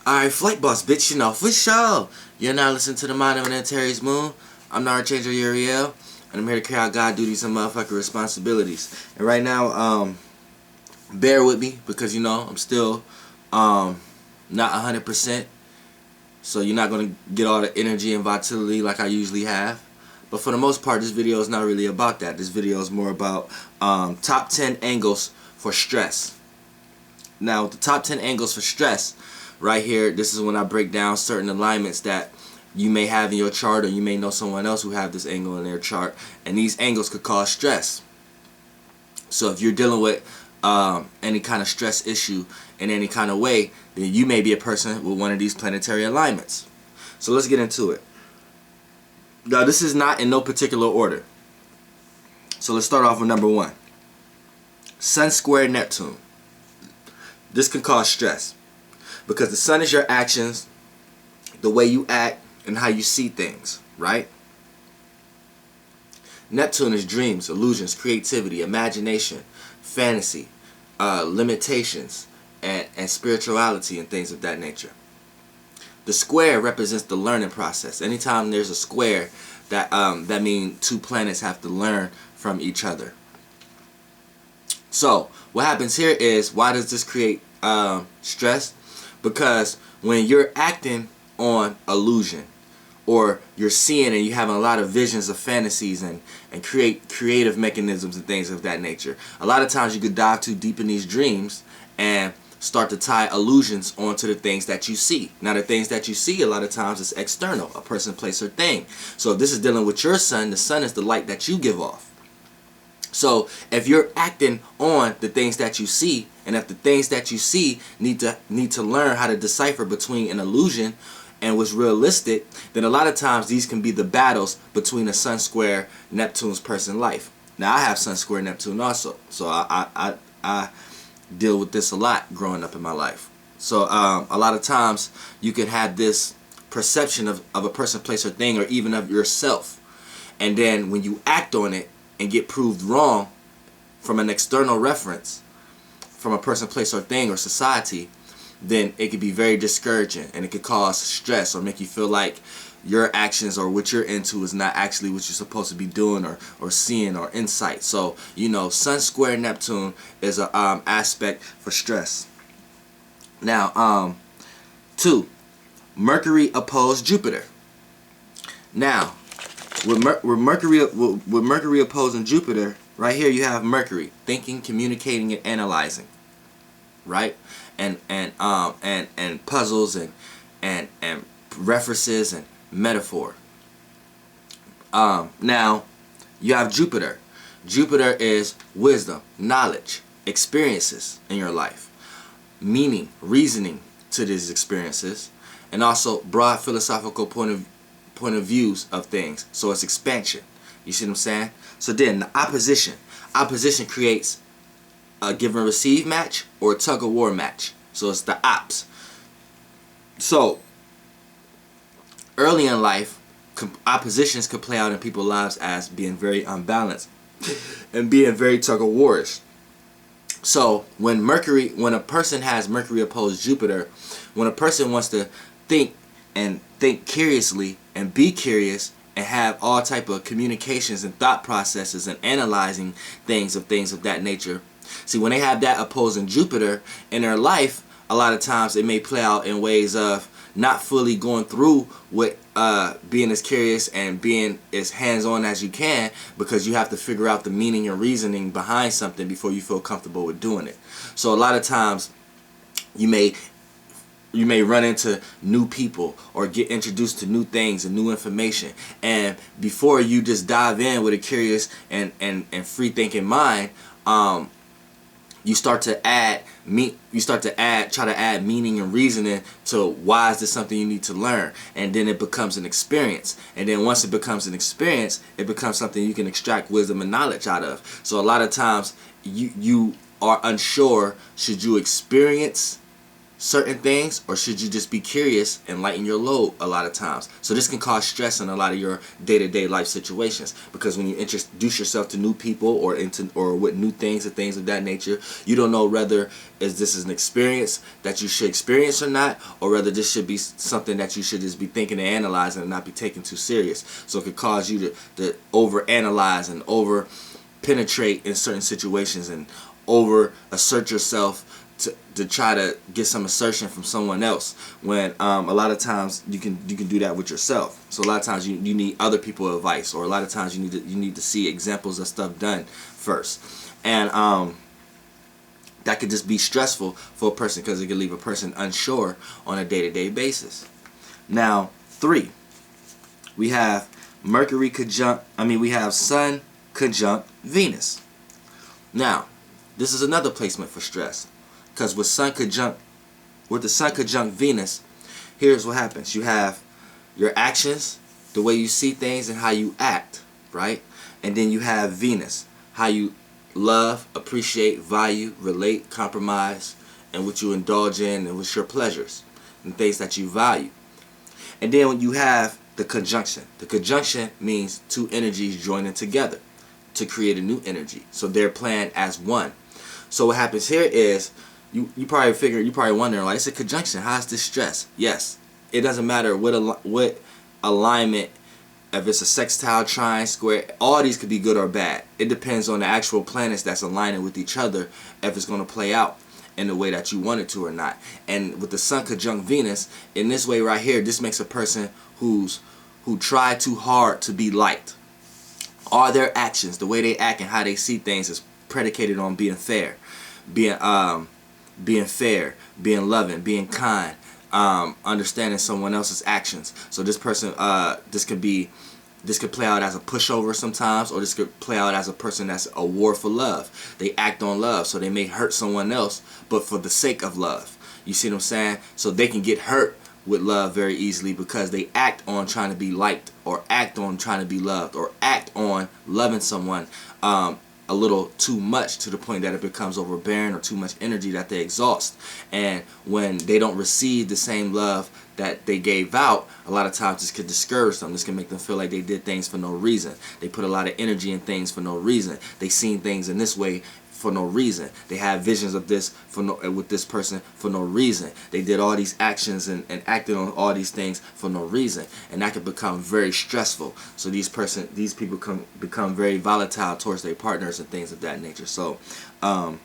Alright, Flight Boss, bitch, you know, for sure. You're now listening to the Mind of an Antares Moon. I'm the Archangel Uriel, and I'm here to carry out God duties and motherfucking responsibilities. And right now, bear with me, because, you know, I'm still, not 100%. So you're not going to get all the energy and vitality like I usually have. But for the most part, this video is not really about that. This video is more about top 10 angles for stress. Now, the top 10 angles for stress, right here, this is when I break down certain alignments that you may have in your chart, or you may know someone else who have this angle in their chart, and these angles could cause stress. So if you're dealing with any kind of stress issue in any kind of way, then you may be a person with one of these planetary alignments. So let's get into it. Now, this is not in no particular order. So let's start off with number 1. Sun square Neptune. This can cause stress because the sun is your actions, the way you act, and how you see things, right? Neptune is dreams, illusions, creativity, imagination, fantasy, limitations, and spirituality and things of that nature. The square represents the learning process. Anytime there's a square, that means two planets have to learn from each other. So what happens here is, why does this create stress? Because when you're acting on illusion, or you're seeing and you're having a lot of visions of fantasies and creative mechanisms and things of that nature, a lot of times you could dive too deep in these dreams and start to tie illusions onto the things that you see. Now, the things that you see a lot of times is external, a person, place, or thing. So if this is dealing with your sun, the sun is the light that you give off. So if you're acting on the things that you see, and if the things that you see need to learn how to decipher between an illusion and what's realistic, then a lot of times these can be the battles between a sun square Neptune's person life. Now, I have sun square Neptune also, so I deal with this a lot growing up in my life. So a lot of times you can have this perception of a person, place, or thing, or even of yourself, and then when you act on it and get proved wrong from an external reference, from a person, place, or thing, or society, then it could be very discouraging, and it could cause stress or make you feel like your actions or what you're into is not actually what you're supposed to be doing or seeing or insight. So, you know, sun square Neptune is a aspect for stress. Now, 2, Mercury opposed Jupiter. Now, with Mercury opposing Jupiter, right here you have Mercury thinking, communicating, and analyzing, right? And puzzles and references and metaphor. Now you have Jupiter. Jupiter is wisdom, knowledge, experiences in your life, meaning, reasoning to these experiences, and also broad philosophical point of views of things. So it's expansion. You see what I'm saying? So then the opposition creates a give and receive match or a tug of war match. So it's the ops. So early in life, oppositions could play out in people's lives as being very unbalanced and being very tug of warish. So when a person has Mercury opposed Jupiter, when a person wants to think curiously and be curious and have all type of communications and thought processes and analyzing things of that nature. See, when they have that opposing Jupiter in their life, a lot of times it may play out in ways of not fully going through with being as curious and being as hands-on as you can, because you have to figure out the meaning and reasoning behind something before you feel comfortable with doing it. So a lot of times you may run into new people or get introduced to new things and new information, and before you just dive in with a curious and free thinking mind, you start to try to add meaning and reasoning to why is this something you need to learn, and then it becomes an experience, and then once it becomes an experience, it becomes something you can extract wisdom and knowledge out of. So a lot of times you are unsure, should you experience certain things, or should you just be curious and lighten your load a lot of times? So this can cause stress in a lot of your day-to-day life situations, because when you introduce yourself to new people or with new things and things of that nature, you don't know whether this is an experience that you should experience or not, or whether this should be something that you should just be thinking and analyzing and not be taken too serious. So it could cause you to over-analyze and over-penetrate in certain situations and over-assert yourself to try to get some assertion from someone else, when a lot of times you can do that with yourself. So a lot of times you need other people's advice, or a lot of times you need to see examples of stuff done first, and that could just be stressful for a person, because it could leave a person unsure on a day-to-day basis. Now 3, we have we have Sun conjunct Venus. Now this is another placement for stress. Because with the Sun conjunct Venus, here's what happens. You have your actions, the way you see things and how you act, right? And then you have Venus, how you love, appreciate, value, relate, compromise, and what you indulge in, and what's your pleasures and things that you value. And then when you have the conjunction. The conjunction means two energies joining together to create a new energy. So they're planned as one. So what happens here is, you probably wondering, like, it's a conjunction, how's this stress? Yes, it doesn't matter what alignment, if it's a sextile, trine, square, all these could be good or bad. It depends on the actual planets that's aligning with each other, if it's going to play out in the way that you want it to or not. And with the Sun conjunct Venus, in this way right here, this makes a person who try too hard to be liked. All their actions, the way they act and how they see things, is predicated on being fair, being loving, being kind, understanding someone else's actions. So this person, this could play out as a pushover sometimes, or this could play out as a person that's a war for love. They act on love, so they may hurt someone else, but for the sake of love. You see what I'm saying? So they can get hurt with love very easily because they act on trying to be liked, or act on trying to be loved, or act on loving someone a little too much, to the point that it becomes overbearing, or too much energy that they exhaust. And when they don't receive the same love that they gave out, a lot of times this could discourage them. This can make them feel like they did things for no reason. They put a lot of energy in things for no reason. They seen things in this way for no reason. They have visions of this with this person for no reason. They did all these actions and acted on all these things for no reason, and that can become very stressful. So these people become very volatile towards their partners and things of that nature. So that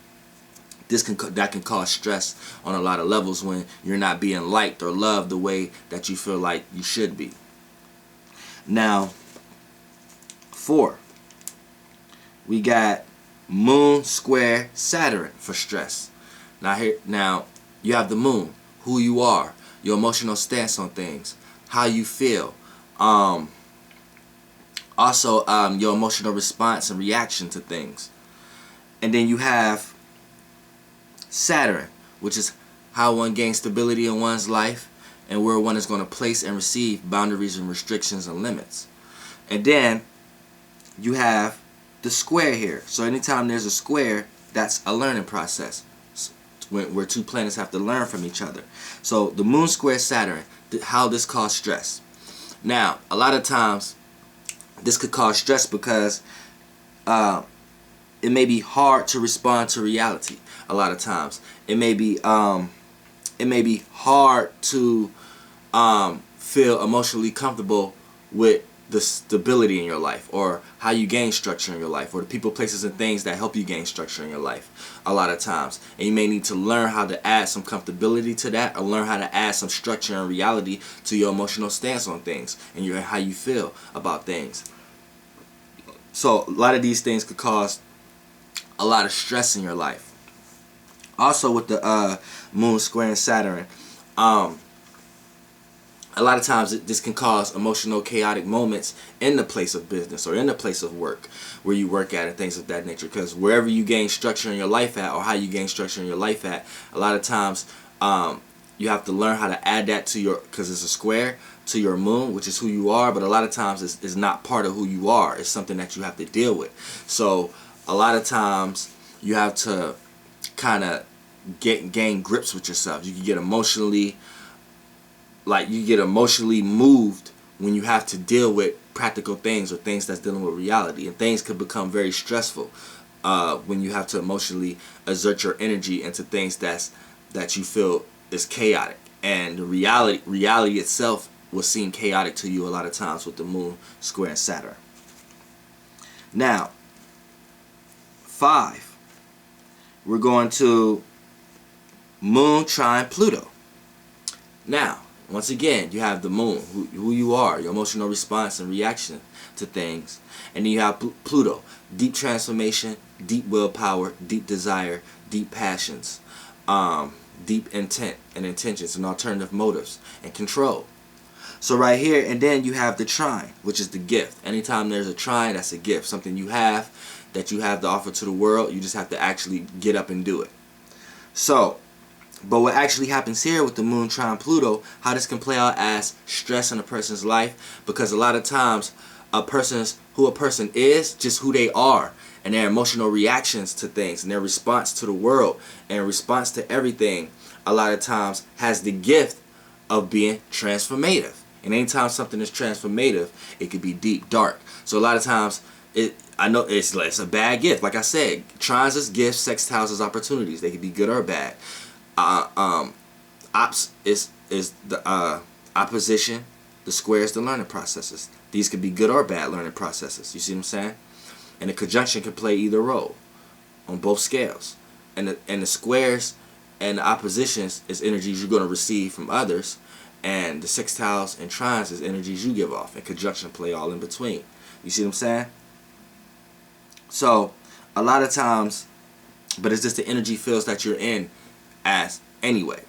can cause stress on a lot of levels when you're not being liked or loved the way that you feel like you should be. Now 4, we got Moon square Saturn for stress. Now you have the moon, who you are, your emotional stance on things, how you feel, also your emotional response and reaction to things. And then you have Saturn, which is how one gains stability in one's life, and where one is going to place and receive boundaries and restrictions and limits. And then you have the square here. So anytime there's a square, that's a learning process, where two planets have to learn from each other. So the moon square Saturn, how this causes stress. Now a lot of times this could cause stress because it may be hard to respond to reality. A lot of times it may be hard to feel emotionally comfortable with the stability in your life, or how you gain structure in your life, or the people, places, and things that help you gain structure in your life a lot of times. And you may need to learn how to add some comfortability to that, or learn how to add some structure and reality to your emotional stance on things and how you feel about things. So a lot of these things could cause a lot of stress in your life. Also with the moon squaring Saturn, a lot of times this can cause emotional chaotic moments in the place of business or in the place of work where you work at and things of that nature. Because wherever you gain structure in your life at, or how you gain structure in your life at, a lot of times you have to learn how to add that to your, because it's a square, to your moon, which is who you are. But a lot of times it's not part of who you are. It's something that you have to deal with. So a lot of times you have to kind of gain grips with yourself. You can get emotionally, like you get emotionally moved when you have to deal with practical things or things that's dealing with reality, and things could become very stressful when you have to emotionally exert your energy into things that you feel is chaotic, and the reality itself will seem chaotic to you a lot of times with the moon square Saturn. Now, 5, we're going to moon trine Pluto. Now, once again, you have the moon, who you are, your emotional response and reaction to things. And then you have Pluto, deep transformation, deep willpower, deep desire, deep passions, deep intent and intentions and alternative motives and control. So right here, and then you have the trine, which is the gift. Anytime there's a trine, that's a gift, something you have that you have to offer to the world. You just have to actually get up and do it. So, but what actually happens here with the moon trine Pluto, how this can play out as stress in a person's life, because a lot of times who a person is, just who they are, and their emotional reactions to things and their response to the world and response to everything, a lot of times has the gift of being transformative. And anytime something is transformative, it could be deep, dark. So a lot of times, I know it's a bad gift. Like I said, trines is gifts, sextiles is opportunities. They could be good or bad. Ops is the opposition. The square is the learning processes. These could be good or bad learning processes. You see what I'm saying? And the conjunction can play either role on both scales. And the squares and the oppositions is energies you're going to receive from others. And the sextiles and trines is energies you give off. And conjunction play all in between. You see what I'm saying? So, a lot of times, but it's just the energy fields that you're in as anyway.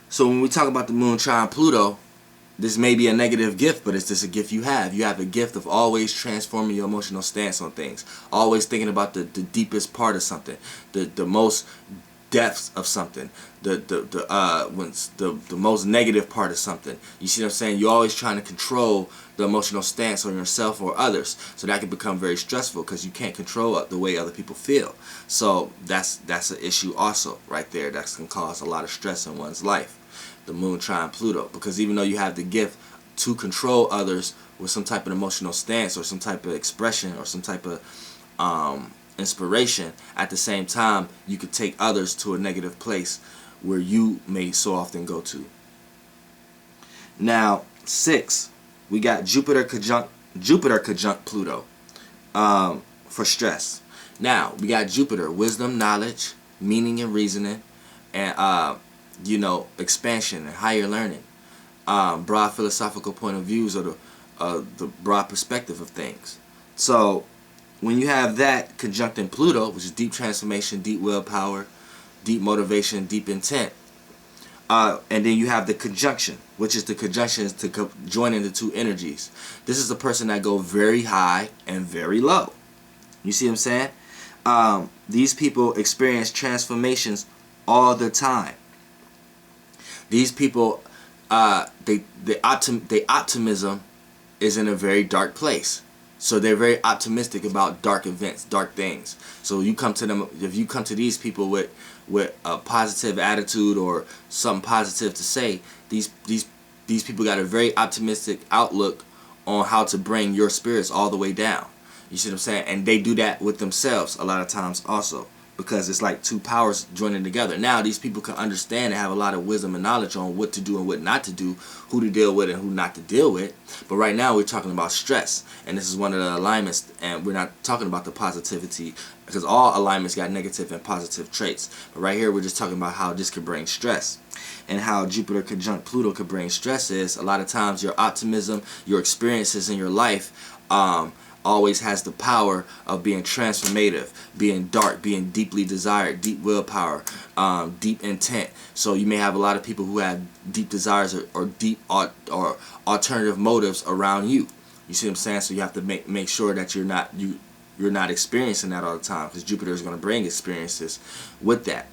So when we talk about the moon trine Pluto, this may be a negative gift, but it's just a gift you have. You have a gift of always transforming your emotional stance on things. Always thinking about the deepest part of something. The most depths of something. The most negative part of something. You see what I'm saying? You're always trying to control the emotional stance on yourself or others. So that can become very stressful because you can't control the way other people feel. So that's an issue also right there. That can cause a lot of stress in one's life. The moon trine Pluto, because even though you have the gift to control others with some type of emotional stance or some type of expression or some type of inspiration, at the same time you could take others to a negative place where you may so often go to. Now 6, we got Jupiter conjunct Pluto for stress. Now we got Jupiter, wisdom, knowledge, meaning and reasoning, and expansion and higher learning, broad philosophical point of views, or the broad perspective of things. So when you have that conjuncting Pluto, which is deep transformation, deep willpower, deep motivation, deep intent, and then you have the conjunction, which is the conjunction to join into two energies. This is a person that go very high and very low. You see what I'm saying? These people experience transformations all the time. These people, their optimism is in a very dark place. So they're very optimistic about dark events, dark things. So you come to them, if you come to these people with a positive attitude or something positive to say, these people got a very optimistic outlook on how to bring your spirits all the way down. You see what I'm saying? And they do that with themselves a lot of times also, because it's like two powers joining together. Now these people can understand and have a lot of wisdom and knowledge on what to do and what not to do, who to deal with and who not to deal with. But right now we're talking about stress, and this is one of the alignments, and we're not talking about the positivity, because all alignments got negative and positive traits. But right here we're just talking about how this could bring stress. And how Jupiter conjunct Pluto could bring stress is, a lot of times your optimism, your experiences in your life, always has the power of being transformative, being dark, being deeply desired, deep willpower, deep intent. So you may have a lot of people who have deep desires or deep or alternative motives around you. You see what I'm saying? So you have to make sure that you're not experiencing that all the time, because Jupiter is going to bring experiences with that,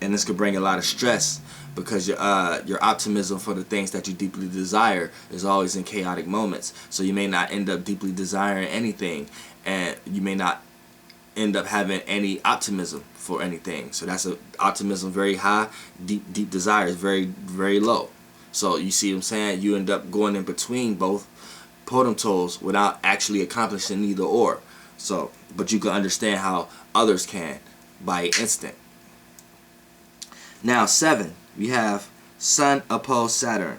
and this could bring a lot of stress, because your optimism for the things that you deeply desire is always in chaotic moments. So you may not end up deeply desiring anything, and you may not end up having any optimism for anything. So that's optimism very high, deep desire is very low. So you see what I'm saying? You end up going in between both potems without actually accomplishing either or. So, but you can understand how others can by instinct. Now 7, we have Sun opposed Saturn.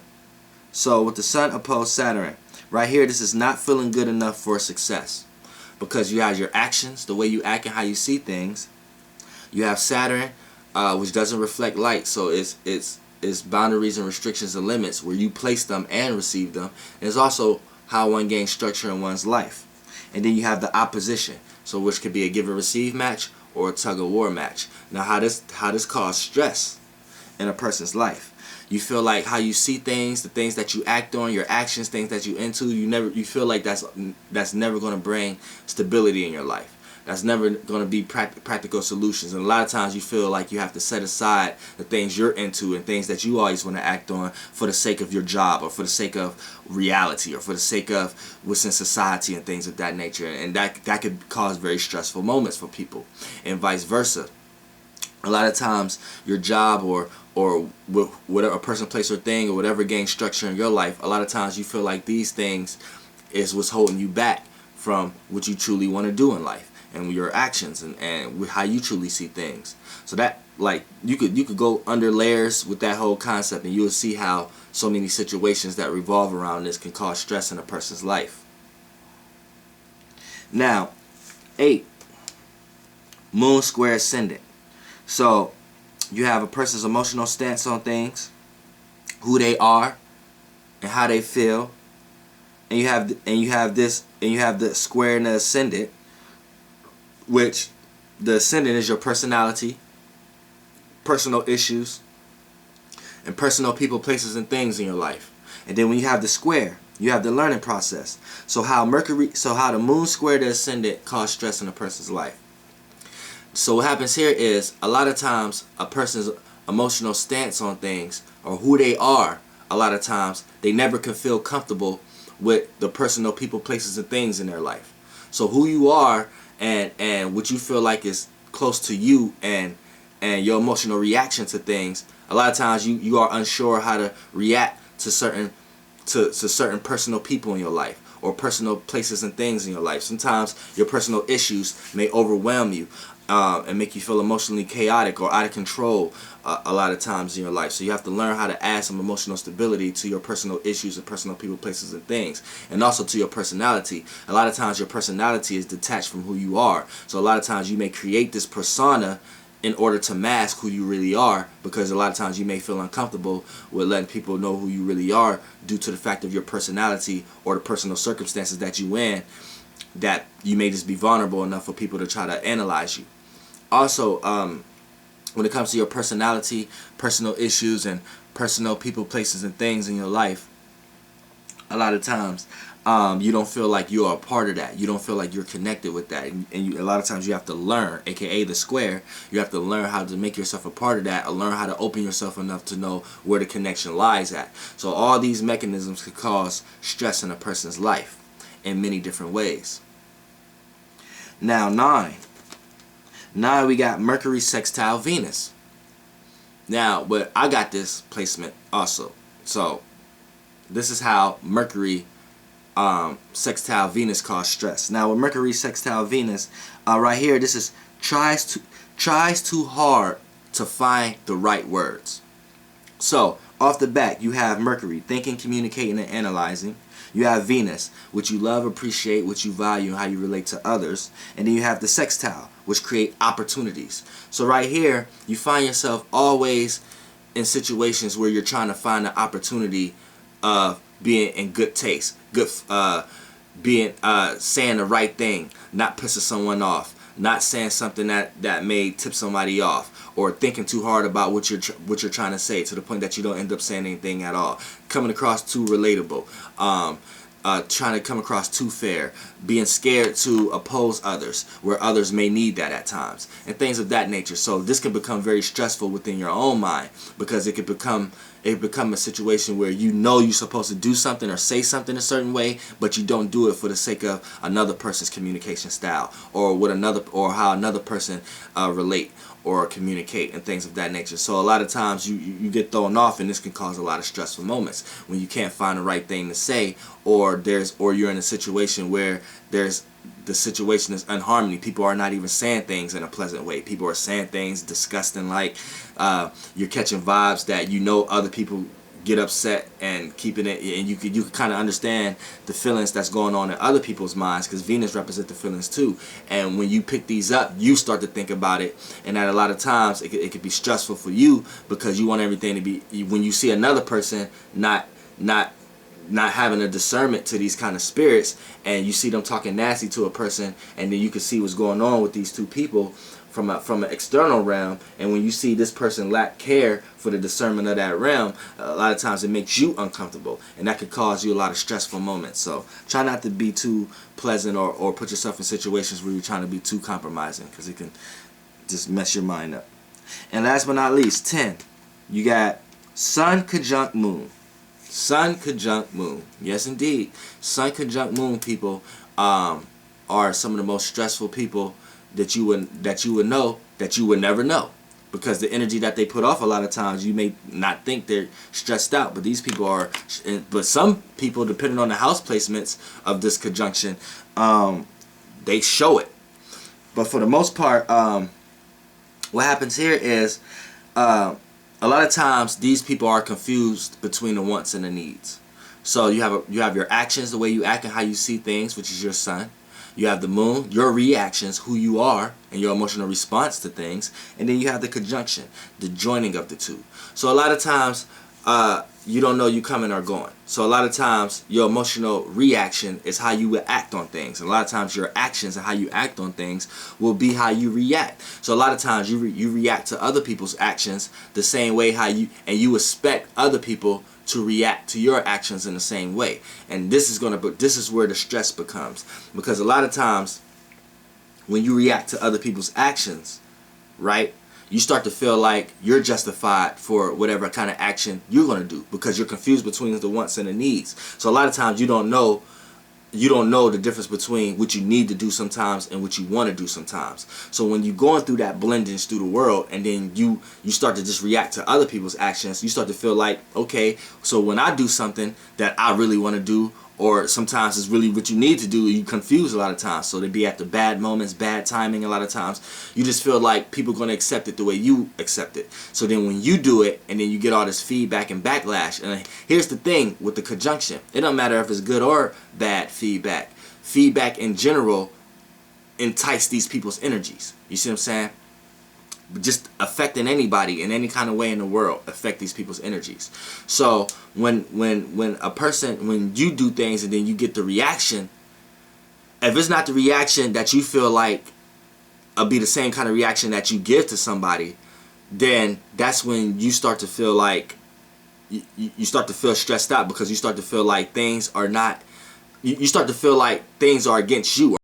So with the Sun opposed Saturn, right here, this is not feeling good enough for success, because you have your actions, the way you act and how you see things. You have Saturn, which doesn't reflect light, so it's boundaries and restrictions and limits where you place them and receive them. And it's also how one gains structure in one's life. And then you have the opposition, so which could be a give and receive match or a tug of war match. Now how this causes stress in a person's life. You feel like how you see things, the things that you act on, your actions, things that you into, you feel like that's never going to bring stability in your life. That's never going to be practical solutions. And a lot of times you feel like you have to set aside the things you're into and things that you always want to act on for the sake of your job or for the sake of reality or for the sake of what's in society and things of that nature. And that could cause very stressful moments for people, and vice versa. A lot of times your job or whatever, a person, place, or thing, or whatever gains structure in your life, a lot of times you feel like these things is what's holding you back from what you truly want to do in life, and your actions and how you truly see things. So that, like, you could go under layers with that whole concept, and you'll see how so many situations that revolve around this can cause stress in a person's life. Now 8, Moon square ascendant. So you have a person's emotional stance on things, who they are and how they feel, and you have the square and the ascendant, which the ascendant is your personality, personal issues, and personal people, places, and things in your life. And then when you have the square, you have the learning process. So how the moon square the ascendant cause stress in a person's life. So what happens here is, a lot of times a person's emotional stance on things, or who they are, a lot of times they never can feel comfortable with the personal people, places, and things in their life. So who you are and what you feel like is close to you and your emotional reaction to things, a lot of times you are unsure how to react to certain personal people in your life, or personal places and things in your life. Sometimes your personal issues may overwhelm you and make you feel emotionally chaotic or out of control a lot of times in your life. So you have to learn how to add some emotional stability to your personal issues and personal people, places, and things, and also to your personality. A lot of times your personality is detached from who you are. So a lot of times you may create this persona in order to mask who you really are, because a lot of times you may feel uncomfortable with letting people know who you really are due to the fact of your personality or the personal circumstances that you in, that you may just be vulnerable enough for people to try to analyze you. Also, when it comes to your personality, personal issues, and personal people, places, and things in your life, a lot of times you don't feel like you're a part of that. You don't feel like you're connected with that. And a lot of times you have to learn, aka the square, you have to learn how to make yourself a part of that, or learn how to open yourself enough to know where the connection lies at. So all these mechanisms could cause stress in a person's life in many different ways. Now 9. Now we got Mercury sextile Venus. Now, but I got this placement also. So this is how Mercury sextile Venus cause stress. Now with Mercury sextile Venus, right here, this is tries too hard to find the right words. So off the bat, you have Mercury, thinking, communicating, and analyzing. You have Venus, which you love, appreciate, which you value, and how you relate to others. And then you have the sextile, which create opportunities. So right here, you find yourself always in situations where you're trying to find the opportunity of being in good taste, being saying the right thing, not pissing someone off, not saying something that may tip somebody off, or thinking too hard about what you're trying to say to the point that you don't end up saying anything at all, coming across too relatable, trying to come across too fair, being scared to oppose others where others may need that at times, and things of that nature. So this can become very stressful within your own mind, because it could become it become a situation where you know you're supposed to do something or say something a certain way, but you don't do it for the sake of another person's communication style, or what another, or how another person relate or communicate and things of that nature. So a lot of times you get thrown off, and this can cause a lot of stressful moments when you can't find the right thing to say, or you're in a situation where the situation is unharmony. People are not even saying things in a pleasant way. People are saying things disgusting, like you're catching vibes that other people get upset, and keeping it, and you could kind of understand the feelings that's going on in other people's minds, because Venus represents the feelings too. And when you pick these up, you start to think about it, and that a lot of times it could be stressful for you, because you want everything to be, when you see another person not having a discernment to these kind of spirits, and you see them talking nasty to a person, and then you can see what's going on with these two people from an external realm, and when you see this person lack care for the discernment of that realm, a lot of times it makes you uncomfortable, and that could cause you a lot of stressful moments. So try not to be too pleasant, or put yourself in situations where you're trying to be too compromising, because it can just mess your mind up. And last but not least, 10, you got Sun conjunct Moon. Sun conjunct Moon. Yes, indeed. Sun conjunct Moon people are some of the most stressful people that you would never know, because the energy that they put off, a lot of times you may not think they're stressed out, but these people are. But some people, depending on the house placements of this conjunction, they show it. But for the most part, what happens here is a lot of times these people are confused between the wants and the needs. So you have your actions, the way you act and how you see things, which is your sun. You have the moon, your reactions, who you are, and your emotional response to things. And then you have the conjunction, the joining of the two. So a lot of times, you don't know you coming or going. So a lot of times, your emotional reaction is how you will act on things. And a lot of times, your actions and how you act on things will be how you react. So a lot of times, you react to other people's actions the same way you expect other people to react to your actions in the same way. And this is where the stress becomes, because a lot of times when you react to other people's actions, right, you start to feel like you're justified for whatever kind of action you're going to do, because you're confused between the wants and the needs. So a lot of times you don't know the difference between what you need to do sometimes and what you want to do sometimes. So when you're going through that blendings through the world, and then you start to just react to other people's actions, you start to feel like, okay, so when I do something that I really want to do, or sometimes it's really what you need to do, you confuse a lot of times. So they be at the bad moments, bad timing a lot of times. You just feel like people are going to accept it the way you accept it. So then when you do it, and then you get all this feedback and backlash. And here's the thing with the conjunction. It don't matter if it's good or bad feedback. Feedback in general entice these people's energies. You see what I'm saying? Just affecting anybody in any kind of way in the world affect these people's energies. So when you do things and then you get the reaction, if it's not the reaction that you feel like be the same kind of reaction that you give to somebody, then that's when you start to feel like you start to feel stressed out, because you start to feel like things are not, you start to feel like things are against you.